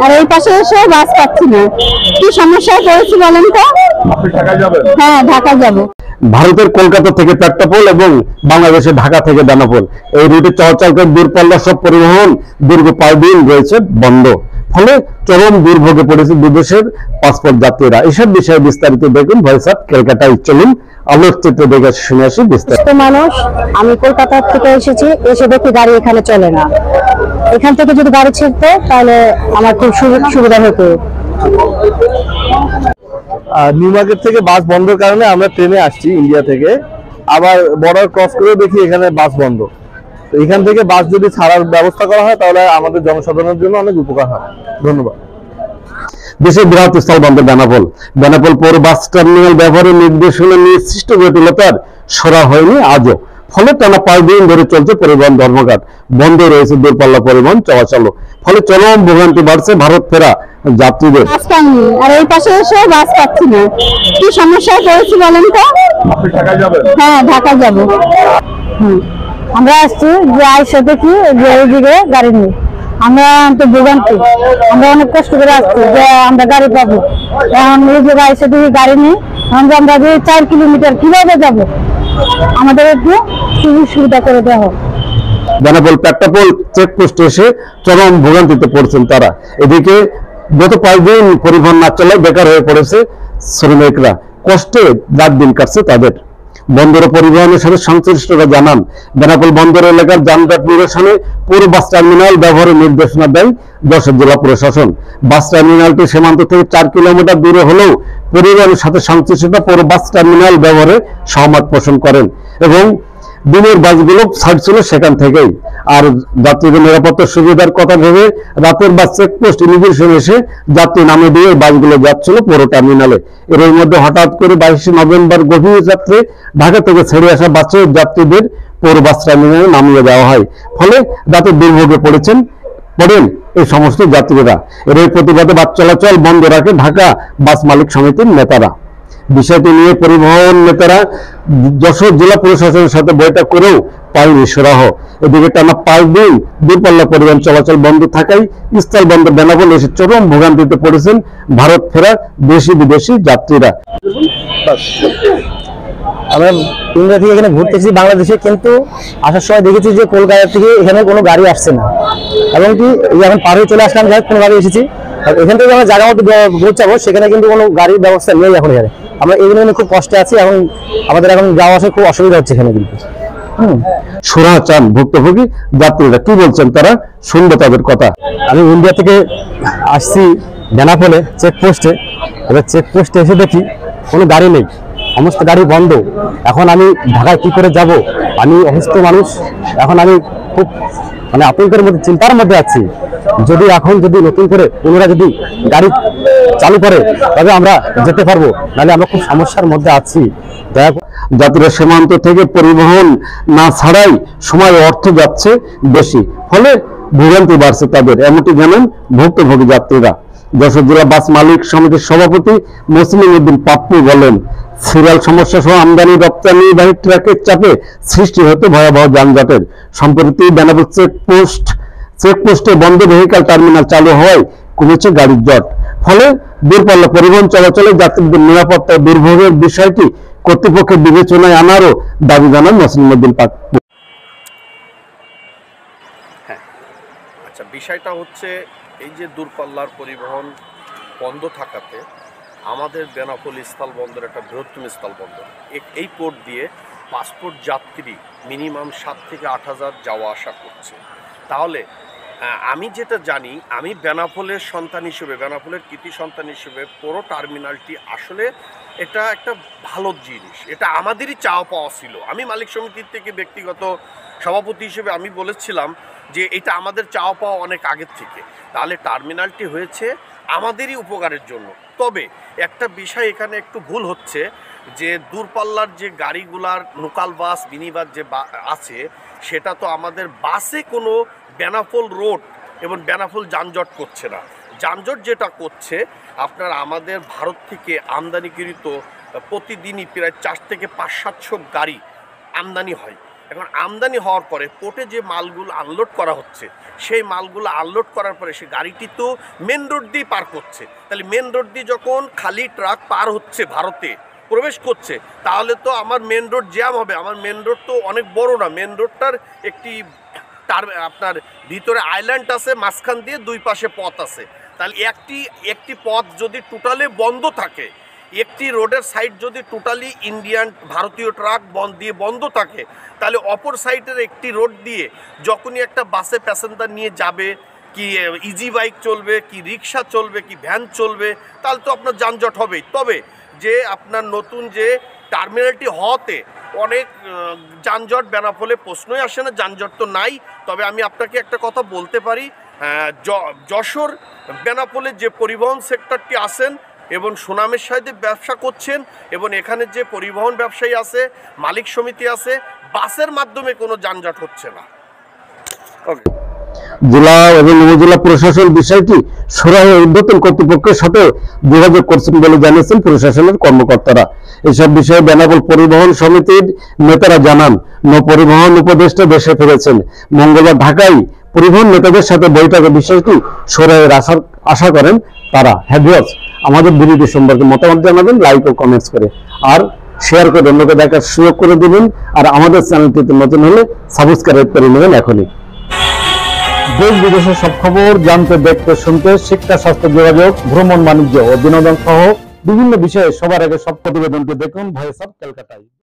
আর এই পাশে এসে বাস পাচ্ছি না, কি সমস্যায় পড়েছি বলেন তো। আপনি ঢাকায় যাবেন? হ্যাঁ, ঢাকা যাব। ভারতের কলকাতা থেকে পেট্টাপোল এবং বাংলাদেশের ঢাকা থেকে বেনাপোল এই রুটে চলাচলকারী দূরপাল্লার সব পরিবহন দীর্ঘ 5 দিন রয়েছে বন্ধ। ফলে চরম দুর্ভোগে পড়েছে বিদেশের পাসপোর্ট যাত্রীরা। এসব বিষয়ে বিস্তারিত দেখুন ভয়েস অফ ক্যালকাটায়। চলুন আলোক চিত্র দেখে শুনে আসি বিস্তারিত। মানুষ, আমি কলকাতা থেকে এসেছি, এসে দেখি গাড়ি এখানে চলে না। এখান থেকে যদি গাড়ি ছিড়তো তাহলে আমার খুব সুবিধা হতো। নিউ মার্কেট থেকে বাস বন্ধের কারণে আমরা ট্রেনে আসছি ইন্ডিয়া থেকে, আবার বর্ডার ক্রস করে দেখি এখানে বাস বন্ধ। তো এখান থেকে বাস যদি ছাড়ার ব্যবস্থা করা হয় তাহলে আমাদের জনসাধারণের জন্য অনেক উপকার হয়। ধন্যবাদ। দেশের বৃহৎ স্থলবন্দর বেনাপোল পৌর বাস টার্মিনাল ব্যবহারের নির্দেশনা নিয়ে সৃষ্ট জটিলতার সরা হয়নি আজও। ফলে টানা 5 দিন ধরে চলছে পরিবহন ধর্মঘট। বন্ধ রয়েছে দূরপাল্লা পরিবহন চলাচল। ফলে চরম ভোগান্তি বাড়ছে ভারত ফেরা যাত্রীদের। আর এই পাশে এসে বাস পাচ্ছি না, কি সমস্যায় পড়েছি বলেন তো। আপনি ঢাকায় যাবেন? হ্যাঁ, ঢাকা যাব। আমরা আসছি যে আইসা দেখি যে এইদিকে গাড়ি নেই। আমরা তো ভোগান্তি, আমরা অনেক কষ্ট করে আসছি যে আমরা গাড়ি পাবো। এখন এই যে আইসা দেখি গাড়ি নেই। আমরা যে 4 কিলোমিটার কিভাবে যাব, আমাদের একটু সুবিধা করে দেওয়া হোক। বেনাপোল পেট্টাপোল চেকপোস্টে এসে চরম ভোগান্তিতে পড়ছেন তারা। এদিকে গত 5 দিন পরিবহন না চলায় বেকার হয়ে পড়েছে শ্রমিকরা। কষ্টে রাত দিন কাটছে তাদের। বন্দর পরিবহনের সাথে সংশ্লিষ্টরা জানান, বেনাপোল বন্দর এলাকার যানজট নিরসনে পৌর বাস টার্মিনাল ব্যবহারের নির্দেশনা দেয় যশোর জেলা প্রশাসন। বাস টার্মিনালটি সীমান্ত থেকে 4 কিলোমিটার দূরে হলেও পরিবহনের সাথে সংশ্লিষ্টরা পৌর বাস টার্মিনাল ব্যবহারে সহমত পোষণ করেন এবং দিনের বাসগুলো ছাড়ছিল সেখান থেকেই। আর যাত্রীদের নিরাপত্তার সুবিধার কথা ভেবে রাতের বাস চেকপোস্ট ইমিগ্রেশন এসে যাত্রী নামে দিয়ে বাসগুলো যাচ্ছিল পৌর টার্মিনালে। এর মধ্যে হঠাৎ করে 22 নভেম্বর গভীর রাত্রে ঢাকা থেকে ছেড়ে আসা বাসের যাত্রীদের পৌর বাস টার্মিনালে নামিয়ে দেওয়া হয়। ফলে রাতে দুর্ভোগে পড়েন এই সমস্ত যাত্রীরা। এর প্রতিবাদে বাস চলাচল বন্ধ রাখে ঢাকা বাস মালিক সমিতির নেতারা। বিষয়টি নিয়ে পরিবহন নেতারা যশোর জেলা প্রশাসনের সাথে বৈঠক করেও পায়নি সুরাহ। এদিকে টানা 5 দিন দূরপাল্লা পরিবহন চলাচল বন্ধ থাকায় স্থলবন্দর বেনাপোল এসে চরম ভোগান্তিতে পড়েছেন ভারত ফেরা দেশি বিদেশি যাত্রীরা। আমরা ইন্ডিয়া থেকে এখানে ঘুরতেছি বাংলাদেশে, কিন্তু আসার সময় দেখেছি যে কলকাতা থেকে এখানে কোনো গাড়ি আসছে না, এবং কি এখন পার হয়ে চলে আসলাম, যাই কোনো গাড়ি এসেছি। এখান থেকে আমরা জায়গা মতো পৌঁছাবো, সেখানে কিন্তু কোনো গাড়ির ব্যবস্থা নেই এখন এখানে। আমরা এই জন্য খুব কষ্টে আছি, এবং আমাদের এখন যাওয়া আসা খুব অসুবিধা হচ্ছে এখানে। কিন্তু সুরা চান ভুক্তভোগী যাত্রীরা কি বলছেন তারা, শুনবো তাদের কথা। আমি ইন্ডিয়া থেকে আসছি বেনাপোলে চেকপোস্টে। এবার চেকপোস্টে এসে দেখি কোনো গাড়ি নেই, সমস্ত গাড়ি বন্ধ। এখন আমি ঢাকায় কি করে যাব? আমি অসুস্থ মানুষ, এখন আমি খুব আতঙ্কের মধ্যে, চিন্তার মধ্যে আছি। যদি নতুন করে পুনরায় যদি গাড়ি চালু করে তবে আমরা যেতে পারবো, নাহলে আমরা খুব সমস্যার মধ্যে আছি। যাত্রীরা সীমান্ত থেকে পরিবহন না ছাড়াই সময় অর্থ যাচ্ছে বেশি, ফলে ভোগান্তি বাড়ছে তাদের, এমনটি জানান ভুক্তভোগী যাত্রীরা। যশোর জেলা বাস মালিক সমিতির সভাপতি মুসলিম উদ্দিন পাপ্পু বলেন, সিরিয়াল সমস্যা সহ আমদানি রপ্তানিবাহী ট্রাকের চাপে সৃষ্টি হতে ভয়াবহ যানজটের। সম্প্রতি বেনাপোল চেকপোস্টে বন্ধ ভেহিক্যাল টার্মিনাল চালু হওয়ায় কমেছে গাড়ির জট। ফলে দূরপাল্লা পরিবহন চলাচলে যাত্রীদের নিরাপত্তা দুর্ভোগের বিষয়টি কর্তৃপক্ষের বিবেচনায় আনারও দাবি জানান মুসলিম উদ্দিন পাপ্পু। আচ্ছা, বিষয়টা হচ্ছে এই যে দূরপাল্লার পরিবহন বন্ধ থাকাতে আমাদের বেনাপোল স্থলবন্দর একটা বৃহত্তম স্থলবন্দর। এই পোর্ট দিয়ে পাসপোর্ট যাত্রী মিনিমাম 7 থেকে 8 হাজার যাওয়া আসা করছে। তাহলে আমি যেটা জানি, আমি বেনাপোলের সন্তান হিসেবে, বেনাপোলের কৃতি সন্তান হিসেবে পুরো টার্মিনালটি আসলে এটা একটা ভালো জিনিস, এটা আমাদেরই চাওয়া পাওয়া ছিল। আমি মালিক সমিতির থেকে ব্যক্তিগত সভাপতি হিসেবে আমি বলেছিলাম যে এটা আমাদের চাওয়া পাওয়া অনেক আগের থেকে। তাহলে টার্মিনালটি হয়েছে আমাদেরই উপকারের জন্য। তবে একটা বিষয় এখানে একটু ভুল হচ্ছে, যে দূরপাল্লার যে গাড়িগুলার লোকাল বাস মিনি বাস যে আছে, সেটা তো আমাদের বাসে কোনো বেনাপোল রোড এবং বেনাপোল যানজট করছে না। যানজট যেটা করছে আপনার আমাদের ভারত থেকে আমদানিকৃত প্রতিদিনই প্রায় 4 থেকে 500-700 গাড়ি আমদানি হয়। এখন আমদানি হওয়ার পরে পোর্টে যে মালগুলো আনলোড করা হচ্ছে, সেই মালগুলো আনলোড করার পরে সে গাড়িটি তো মেন রোড দিয়ে পার করছে। তাহলে মেন রোড দিয়ে যখন খালি ট্রাক পার হচ্ছে, ভারতে প্রবেশ করছে, তাহলে তো আমার মেন রোড জ্যাম হবে। আমার মেন রোড তো অনেক বড় না, মেন রোডটার একটি আপনার ভিতরে আইল্যান্ড আছে, মাঝখান দিয়ে দুই পাশে পথ আছে। তাহলে একটি পথ যদি টোটালি বন্ধ থাকে, একটি রোডের সাইড যদি টোটালি ইন্ডিয়ান ভারতীয় ট্রাক দিয়ে বন্ধ থাকে, তাহলে অপর সাইডের একটি রোড দিয়ে যখনই একটা বাসে প্যাসেঞ্জার নিয়ে যাবে, কি ইজি বাইক চলবে, কি রিক্সা চলবে, কি ভ্যান চলবে, তাহলে তো আপনার যানজট হবেই। তবে যে আপনার নতুন যে টার্মিনালটি হওয়াতে অনেক যানজট বেনাপোলে প্রশ্নই আসে না, যানজট তো নাই। তবে আমি আপনাকে একটা কথা বলতে পারি, যশোর বেনাপোলে যে পরিবহন সেক্টরটি আছেন এবং সুনামের সাথে ব্যবসা করছেন, এবং এখানে যে পরিবহন ব্যবসায়ী আছে, মালিক সমিতি আছে, বাসের মাধ্যমে কোনো যানজট হচ্ছে না। ওকে, জেলা এবং উপজেলা প্রশাসন বিষয়টি সুরাহে ঊর্ধ্বতন কর্তৃপক্ষের সাথে যোগাযোগ করছেন বলে জানিয়েছেন প্রশাসনের কর্মকর্তারা। এসব বিষয়ে বেনাপোল পরিবহন সমিতির নেতারা জানান, নৌপরিবহন উপদেষ্টা দেশে ফিরেছেন। মঙ্গলবার ঢাকায় পরিবহন নেতাদের সাথে বৈঠকে বিষয়টি সুরাহের আশা করেন তারা। হ্যাভিয়ার্স, আমাদের ভিডিওটি সম্পর্কে মতামত জানাবেন লাইক ও কমেন্টস করে, আর শেয়ার করে অন্যকে দেখার সুযোগ করে দিবেন। আর আমাদের চ্যানেলটিতে নতুন হলে সাবস্ক্রাইব করে নেবেন এখনই। দেশ বিদেশের সব খবর জানতে, দেখতে, শুনতে, শিক্ষা, স্বাস্থ্য, যোগাযোগ, ভ্রমণ, বাণিজ্য ও বিনোদন সহ বিভিন্ন বিষয়ে সবার আগে সব প্রতিবেদনটি দেখুন ভয়েস অফ ক্যালকাটায়।